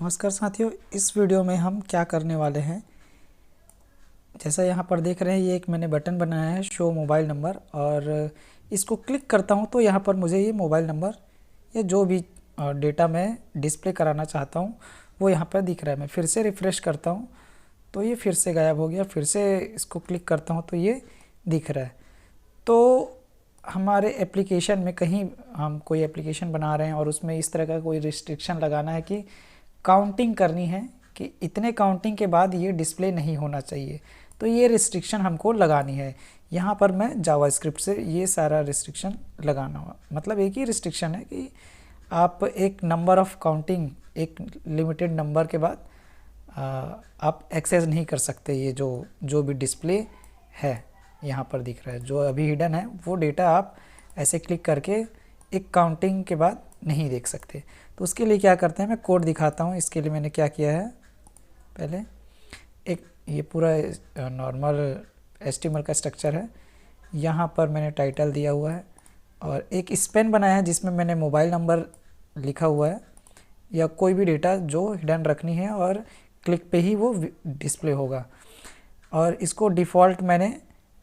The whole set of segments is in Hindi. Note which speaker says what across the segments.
Speaker 1: नमस्कार साथियों, इस वीडियो में हम क्या करने वाले हैं। जैसा यहाँ पर देख रहे हैं, ये एक मैंने बटन बनाया है शो मोबाइल नंबर, और इसको क्लिक करता हूँ तो यहाँ पर मुझे ये मोबाइल नंबर या जो भी डेटा मैं डिस्प्ले कराना चाहता हूँ वो यहाँ पर दिख रहा है। मैं फिर से रिफ़्रेश करता हूँ तो ये फिर से गायब हो गया, फिर से इसको क्लिक करता हूँ तो ये दिख रहा है। तो हमारे एप्लीकेशन में कहीं हम कोई एप्लीकेशन बना रहे हैं और उसमें इस तरह का कोई रिस्ट्रिक्शन लगाना है कि काउंटिंग करनी है कि इतने काउंटिंग के बाद ये डिस्प्ले नहीं होना चाहिए, तो ये रिस्ट्रिक्शन हमको लगानी है। यहाँ पर मैं जावास्क्रिप्ट से ये सारा रिस्ट्रिक्शन लगाना हुआ, मतलब एक ही रिस्ट्रिक्शन है कि आप एक नंबर ऑफ काउंटिंग, एक लिमिटेड नंबर के बाद आप एक्सेस नहीं कर सकते। ये जो भी डिस्प्ले है यहाँ पर दिख रहा है, जो अभी हिडन है वो डेटा आप ऐसे क्लिक करके एक काउंटिंग के बाद नहीं देख सकते। तो उसके लिए क्या करते हैं, मैं कोड दिखाता हूँ। इसके लिए मैंने क्या किया है, पहले एक ये पूरा नॉर्मल HTML का स्ट्रक्चर है। यहाँ पर मैंने टाइटल दिया हुआ है और एक स्पेन बनाया है जिसमें मैंने मोबाइल नंबर लिखा हुआ है या कोई भी डेटा जो हिडन रखनी है, और क्लिक पे ही वो डिस्प्ले होगा। और इसको डिफ़ॉल्ट मैंने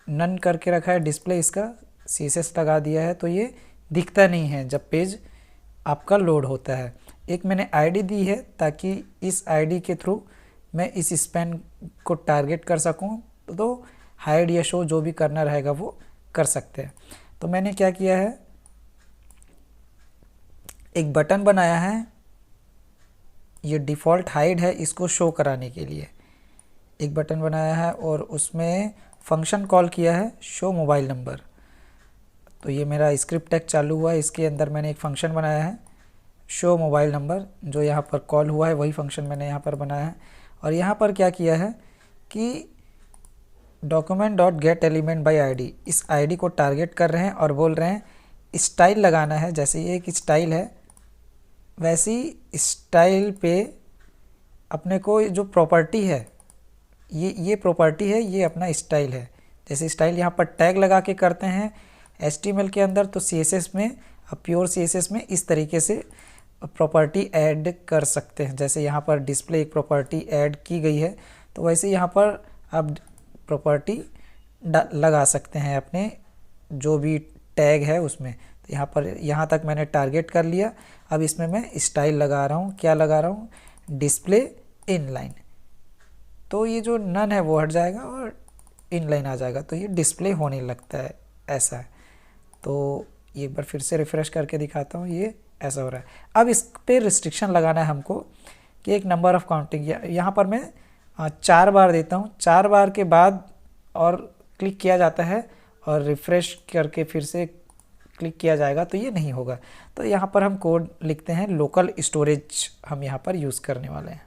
Speaker 1: नन करके रखा है, डिस्प्ले इसका CSS लगा दिया है, तो ये दिखता नहीं है जब पेज आपका लोड होता है। एक मैंने आईडी दी है ताकि इस आईडी के थ्रू मैं इस स्पैन को टारगेट कर सकूं, तो हाइड या शो जो भी करना रहेगा वो कर सकते हैं। तो मैंने क्या किया है, एक बटन बनाया है, ये डिफ़ॉल्ट हाइड है, इसको शो कराने के लिए एक बटन बनाया है और उसमें फंक्शन कॉल किया है शो मोबाइल नंबर। तो ये मेरा स्क्रिप्ट टैग चालू हुआ है, इसके अंदर मैंने एक फंक्शन बनाया है शो मोबाइल नंबर, जो यहाँ पर कॉल हुआ है वही फंक्शन मैंने यहाँ पर बनाया है। और यहाँ पर क्या किया है कि document dot gate element by ID, इस आईडी को टारगेट कर रहे हैं और बोल रहे हैं स्टाइल लगाना है। जैसे ये एक स्टाइल है, वैसी स्टाइल पे अपने को जो प्रॉपर्टी है, ये प्रॉपर्टी है, ये अपना स्टाइल है। जैसे स्टाइल यहाँ पर टैग लगा के करते हैं HTML के अंदर, तो CSS में, प्योर CSS में इस तरीके से प्रॉपर्टी ऐड कर सकते हैं। जैसे यहाँ पर डिस्प्ले एक प्रॉपर्टी ऐड की गई है, तो वैसे यहाँ पर आप प्रॉपर्टी लगा सकते हैं अपने जो भी टैग है उसमें। तो यहाँ पर यहाँ तक मैंने टारगेट कर लिया। अब इसमें मैं स्टाइल लगा रहा हूँ, क्या लगा रहा हूँ, डिस्प्ले इनलाइन। तो ये जो नन है वो हट जाएगा और इनलाइन आ जाएगा, तो ये डिस्प्ले होने लगता है, ऐसा है। तो एक बार फिर से रिफ़्रेश करके दिखाता हूँ, ये ऐसा हो रहा है। अब इस पे रिस्ट्रिक्शन लगाना है हमको कि एक नंबर ऑफ़ काउंटिंग, यहाँ पर मैं 4 बार देता हूँ, 4 बार के बाद और क्लिक किया जाता है और रिफ़्रेश करके फिर से क्लिक किया जाएगा, तो ये नहीं होगा। तो यहाँ पर हम कोड लिखते हैं, लोकल स्टोरेज हम यहाँ पर यूज़ करने वाले हैं।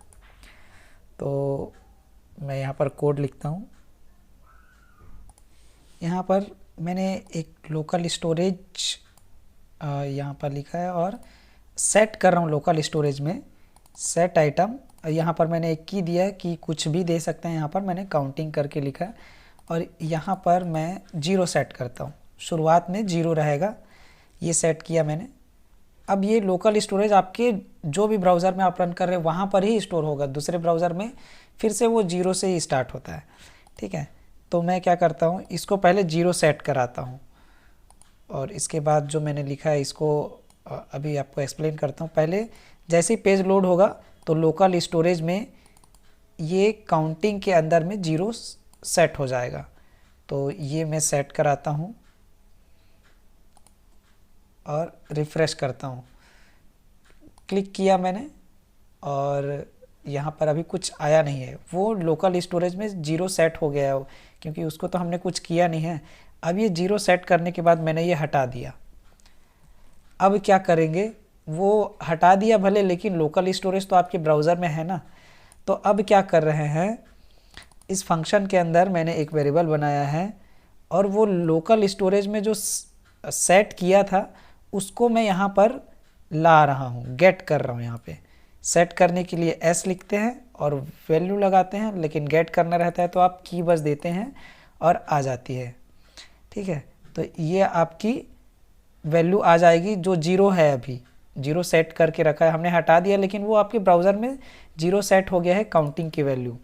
Speaker 1: तो मैं यहाँ पर कोड लिखता हूँ, यहाँ पर मैंने एक लोकल स्टोरेज यहाँ पर लिखा है और सेट कर रहा हूँ लोकल स्टोरेज में सेट आइटम। यहाँ पर मैंने एक की दिया है कि कुछ भी दे सकते हैं, यहाँ पर मैंने काउंटिंग करके लिखा है और यहाँ पर मैं 0 सेट करता हूँ, शुरुआत में 0 रहेगा, ये सेट किया मैंने। अब ये लोकल स्टोरेज आपके जो भी ब्राउज़र में आप रन कर रहे हैं वहाँ पर ही स्टोर होगा, दूसरे ब्राउज़र में फिर से वो 0 से ही स्टार्ट होता है, ठीक है। तो मैं क्या करता हूँ, इसको पहले 0 सेट कराता हूँ और इसके बाद जो मैंने लिखा है इसको अभी आपको एक्सप्लेन करता हूँ। पहले जैसे ही पेज लोड होगा तो लोकल स्टोरेज में ये काउंटिंग के अंदर में 0 सेट हो जाएगा। तो ये मैं सेट कराता हूँ और रिफ़्रेश करता हूँ, क्लिक किया मैंने और यहाँ पर अभी कुछ आया नहीं है, वो लोकल स्टोरेज में 0 सेट हो गया है क्योंकि उसको तो हमने कुछ किया नहीं है। अब ये 0 सेट करने के बाद मैंने ये हटा दिया। अब क्या करेंगे, वो हटा दिया भले, लेकिन लोकल स्टोरेज तो आपके ब्राउज़र में है ना। तो अब क्या कर रहे हैं, इस फंक्शन के अंदर मैंने एक वेरिएबल बनाया है और वो लोकल स्टोरेज में जो सेट किया था उसको मैं यहाँ पर ला रहा हूँ, गेट कर रहा हूँ। यहाँ पे सेट करने के लिए s लिखते हैं और वैल्यू लगाते हैं, लेकिन गेट करना रहता है तो आप की बस देते हैं और आ जाती है, ठीक है। तो ये आपकी वैल्यू आ जाएगी जो 0 है, अभी जीरो सेट करके रखा है, हमने हटा दिया, लेकिन वो आपके ब्राउज़र में जीरो सेट हो गया है काउंटिंग की वैल्यू।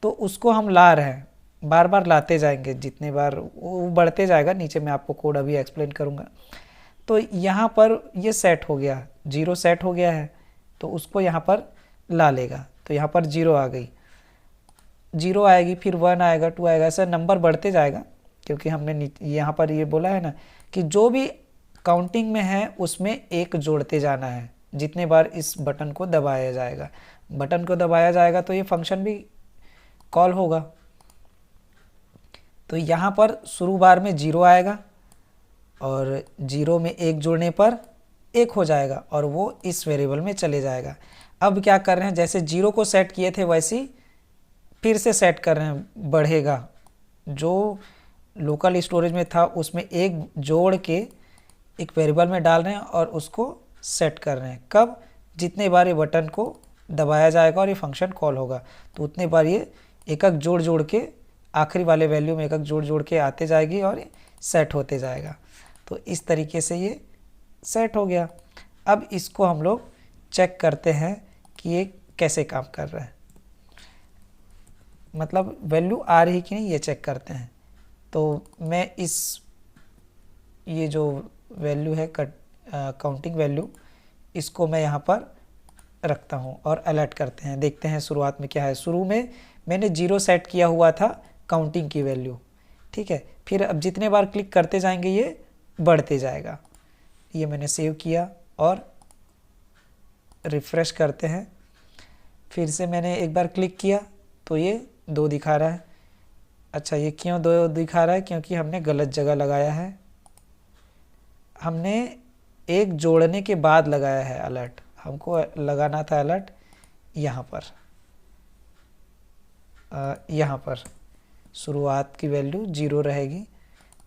Speaker 1: तो उसको हम ला रहे हैं, बार बार लाते जाएंगे, जितने बार वो बढ़ते जाएगा। नीचे मैं आपको कोड अभी एक्सप्लेन करूँगा। तो यहाँ पर ये सेट हो गया, जीरो सेट हो गया है, तो उसको यहाँ पर ला लेगा। तो यहाँ पर जीरो आ गई, जीरो आएगी, फिर 1 आएगा, 2 आएगा, ऐसा नंबर बढ़ते जाएगा। क्योंकि हमने यहाँ पर ये बोला है ना कि जो भी काउंटिंग में है उसमें एक जोड़ते जाना है, जितने बार इस बटन को दबाया जाएगा। बटन को दबाया जाएगा तो ये फंक्शन भी कॉल होगा। तो यहाँ पर शुरू बार में जीरो आएगा और जीरो में एक जोड़ने पर एक हो जाएगा और वो इस वेरिएबल में चले जाएगा। अब क्या कर रहे हैं, जैसे जीरो को सेट किए थे वैसे ही फिर से सेट कर रहे हैं, बढ़ेगा। जो लोकल स्टोरेज में था उसमें एक जोड़ के एक वेरिएबल में डाल रहे हैं और उसको सेट कर रहे हैं। कब? जितने बार ये बटन को दबाया जाएगा और ये फंक्शन कॉल होगा, तो उतने बार ये एक एक जोड़ जोड़ के आखिरी वाले वैल्यू में एक एक जोड़ जोड़ के आते जाएगी और ये सेट होते जाएगा। तो इस तरीके से ये सेट हो गया। अब इसको हम लोग चेक करते हैं कि ये कैसे काम कर रहा है, मतलब वैल्यू आ रही कि नहीं, ये चेक करते हैं। तो मैं ये जो वैल्यू है काउंटिंग वैल्यू, इसको मैं यहाँ पर रखता हूँ और अलर्ट करते हैं। देखते हैं शुरुआत में क्या है। शुरू में मैंने जीरो सेट किया हुआ था काउंटिंग की वैल्यू, ठीक है। फिर अब जितने बार क्लिक करते जाएंगे ये बढ़ते जाएगा। ये मैंने सेव किया और रिफ़्रेश करते हैं। फिर से मैंने एक बार क्लिक किया तो ये 2 दिखा रहा है। अच्छा, ये क्यों 2 दिखा रहा है? क्योंकि हमने गलत जगह लगाया है। हमने एक जोड़ने के बाद लगाया है अलर्ट, हमको लगाना था अलर्ट यहाँ पर। यहाँ पर शुरुआत की वैल्यू जीरो रहेगी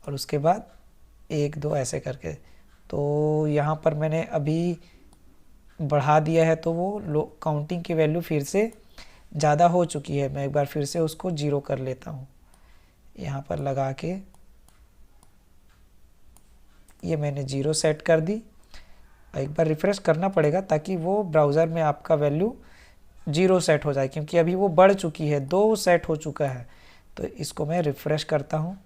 Speaker 1: और उसके बाद 1 2 ऐसे करके। तो यहाँ पर मैंने अभी बढ़ा दिया है, तो वो काउंटिंग की वैल्यू फिर से ज़्यादा हो चुकी है। मैं एक बार फिर से उसको जीरो कर लेता हूँ, यहाँ पर लगा के ये मैंने जीरो सेट कर दी। एक बार रिफ़्रेश करना पड़ेगा ताकि वो ब्राउज़र में आपका वैल्यू जीरो सेट हो जाए, क्योंकि अभी वो बढ़ चुकी है, 2 सेट हो चुका है। तो इसको मैं रिफ़्रेश करता हूँ।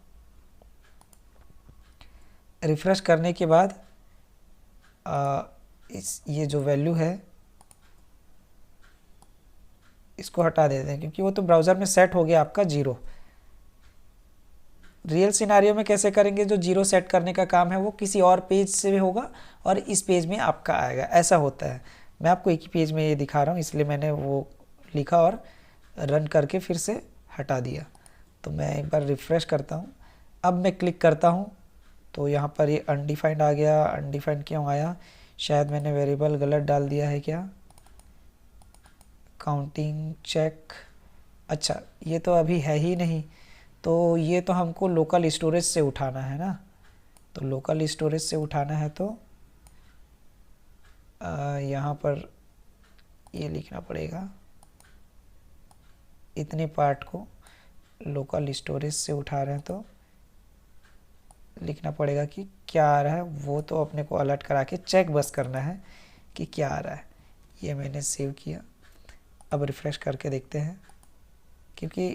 Speaker 1: रिफ़्रेश करने के बाद ये जो वैल्यू है इसको हटा देते हैं, क्योंकि वो तो ब्राउज़र में सेट हो गया आपका जीरो। रियल सिनारियो में कैसे करेंगे? जो जीरो सेट करने का काम है वो किसी और पेज से भी होगा और इस पेज में आपका आएगा, ऐसा होता है। मैं आपको एक ही पेज में ये दिखा रहा हूँ, इसलिए मैंने वो लिखा और रन करके फिर से हटा दिया। तो मैं एक बार रिफ़्रेश करता हूँ। अब मैं क्लिक करता हूँ तो यहाँ पर ये अनडिफाइंड आ गया। अनडिफाइंड क्यों आया? शायद मैंने वेरिएबल गलत डाल दिया है क्या? काउंटिंग चेक, अच्छा ये तो अभी है ही नहीं, तो ये तो हमको लोकल स्टोरेज से उठाना है ना। तो लोकल स्टोरेज से उठाना है तो यहाँ पर ये लिखना पड़ेगा, इतने पार्ट को लोकल स्टोरेज से उठा रहे हैं तो लिखना पड़ेगा कि क्या आ रहा है। वो तो अपने को अलर्ट करा के चेक बस करना है कि क्या आ रहा है। ये मैंने सेव किया। अब रिफ़्रेश करके देखते हैं, क्योंकि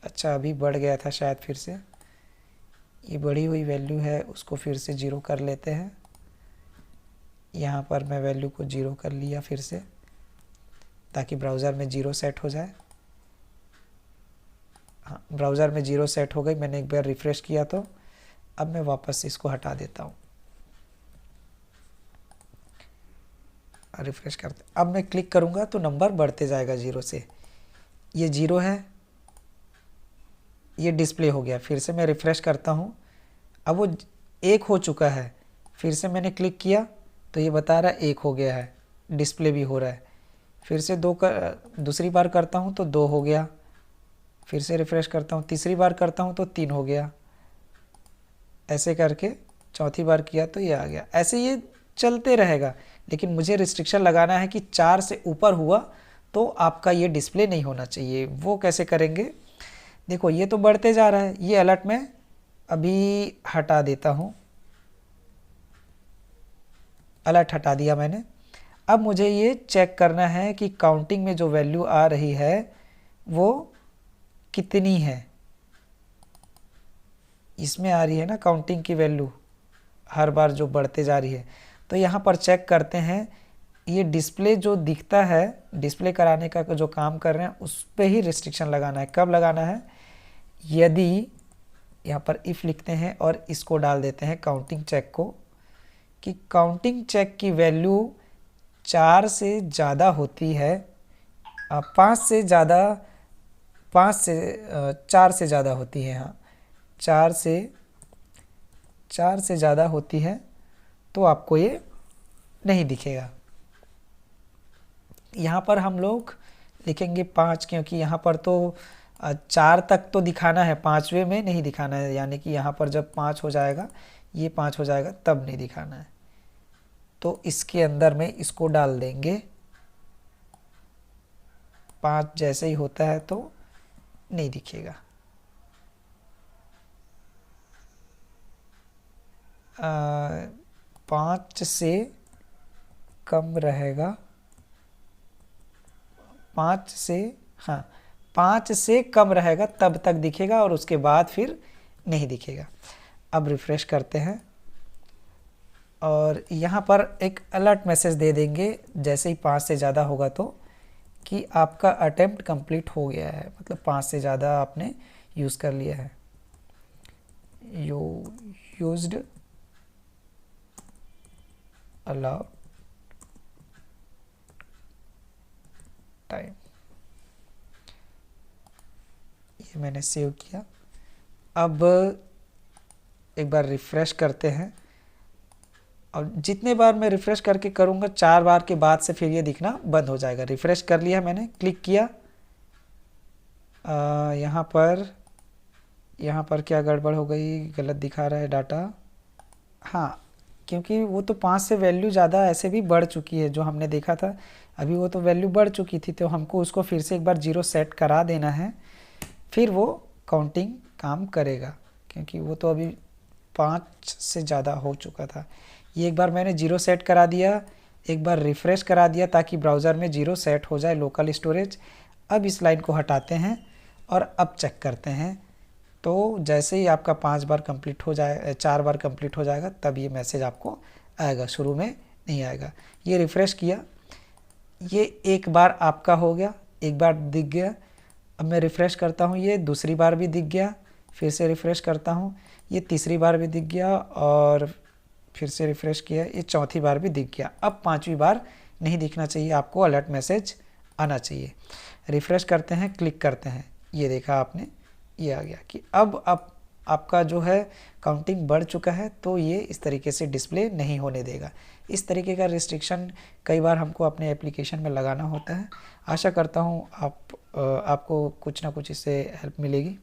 Speaker 1: अच्छा अभी बढ़ गया था शायद। फिर से ये बढ़ी हुई वैल्यू है, उसको फिर से जीरो कर लेते हैं। यहाँ पर मैं वैल्यू को जीरो कर लिया फिर से, ताकि ब्राउज़र में जीरो सेट हो जाए। हाँ, ब्राउज़र में जीरो सेट हो गई। मैंने एक बार रिफ़्रेश किया तो अब मैं वापस इसको हटा देता हूँ। रिफ़्रेश करते, अब मैं क्लिक करूँगा तो नंबर बढ़ते जाएगा जीरो से। ये जीरो है, ये डिस्प्ले हो गया। फिर से मैं रिफ़्रेश करता हूँ, अब वो 1 हो चुका है। फिर से मैंने क्लिक किया तो ये बता रहा है 1 हो गया है, डिस्प्ले भी हो रहा है। फिर से दूसरी बार करता हूँ तो 2 हो गया। फिर से रिफ़्रेश करता हूँ, तीसरी बार करता हूँ तो 3 हो गया। ऐसे करके चौथी बार किया तो ये आ गया। ऐसे ये चलते रहेगा, लेकिन मुझे रिस्ट्रिक्शन लगाना है कि 4 से ऊपर हुआ तो आपका ये डिस्प्ले नहीं होना चाहिए। वो कैसे करेंगे? देखो ये तो बढ़ते जा रहा है, ये अलर्ट मैं अभी हटा देता हूँ। अलर्ट हटा दिया मैंने। अब मुझे ये चेक करना है कि काउंटिंग में जो वैल्यू आ रही है वो कितनी है। इसमें आ रही है ना काउंटिंग की वैल्यू, हर बार जो बढ़ते जा रही है। तो यहाँ पर चेक करते हैं, ये डिस्प्ले जो दिखता है, डिस्प्ले कराने का जो काम कर रहे हैं उस पे ही रिस्ट्रिक्शन लगाना है। कब लगाना है? यदि यहाँ पर इफ़ लिखते हैं और इसको डाल देते हैं काउंटिंग चेक को, कि काउंटिंग चेक की वैल्यू 4 से ज़्यादा होती है, 5 से ज़्यादा, 4 से ज़्यादा होती है, हाँ 4 से ज़्यादा होती है तो आपको ये नहीं दिखेगा। यहाँ पर हम लोग लिखेंगे 5, क्योंकि यहाँ पर तो 4 तक तो दिखाना है, 5वें में नहीं दिखाना है। यानी कि यहाँ पर जब 5 हो जाएगा, ये 5 हो जाएगा, तब नहीं दिखाना है। तो इसके अंदर में इसको डाल देंगे। 5 जैसे ही होता है तो नहीं दिखेगा। 5 से कम रहेगा, 5 से, हाँ 5 से कम रहेगा तब तक दिखेगा, और उसके बाद फिर नहीं दिखेगा। अब रिफ्रेश करते हैं और यहाँ पर एक अलर्ट मैसेज दे देंगे जैसे ही 5 से ज़्यादा होगा तो, कि आपका अटेम्प्ट कंप्लीट हो गया है, मतलब 5 से ज़्यादा आपने यूज़ कर लिया है। यूज्ड अलाउ टाइम, ये मैंने सेव किया। अब एक बार रिफ़्रेश करते हैं, और जितने बार मैं रिफ़्रेश करके करूँगा 4 बार के बाद से फिर ये दिखना बंद हो जाएगा। रिफ़्रेश कर लिया मैंने, क्लिक किया, यहाँ पर क्या गड़बड़ हो गई, गलत दिखा रहा है डाटा। हाँ, क्योंकि वो तो 5 से वैल्यू ज़्यादा ऐसे भी बढ़ चुकी है, जो हमने देखा था अभी वो तो वैल्यू बढ़ चुकी थी, तो हमको उसको फिर से एक बार 0 सेट करा देना है, फिर वो काउंटिंग काम करेगा, क्योंकि वो तो अभी 5 से ज़्यादा हो चुका था। ये एक बार मैंने 0 सेट करा दिया, एक बार रिफ़्रेश करा दिया ताकि ब्राउज़र में 0 सेट हो जाए लोकल स्टोरेज। अब इस लाइन को हटाते हैं और अब चेक करते हैं। तो जैसे ही आपका 5 बार कंप्लीट हो जाए, 4 बार कंप्लीट हो जाएगा, तब ये मैसेज आपको आएगा, शुरू में नहीं आएगा। ये रिफ़्रेश किया, ये एक बार आपका हो गया, एक बार दिख गया। अब मैं रिफ़्रेश करता हूँ, ये दूसरी बार भी दिख गया, फिर से रिफ़्रेश करता हूँ, ये तीसरी बार भी दिख गया, और फिर से रिफ़्रेश किया, ये चौथी बार भी दिख गया। अब 5वीं बार नहीं दिखना चाहिए, आपको अलर्ट मैसेज आना चाहिए। रिफ़्रेश करते हैं, क्लिक करते हैं, ये देखा आपने, ये आ गया कि अब आपका जो है काउंटिंग बढ़ चुका है, तो ये इस तरीके से डिस्प्ले नहीं होने देगा। इस तरीके का रिस्ट्रिक्शन कई बार हमको अपने एप्लीकेशन में लगाना होता है। आशा करता हूँ आपको कुछ ना कुछ इससे हेल्प मिलेगी।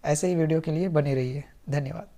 Speaker 1: ऐसे ही वीडियो के लिए बने रहिए। धन्यवाद।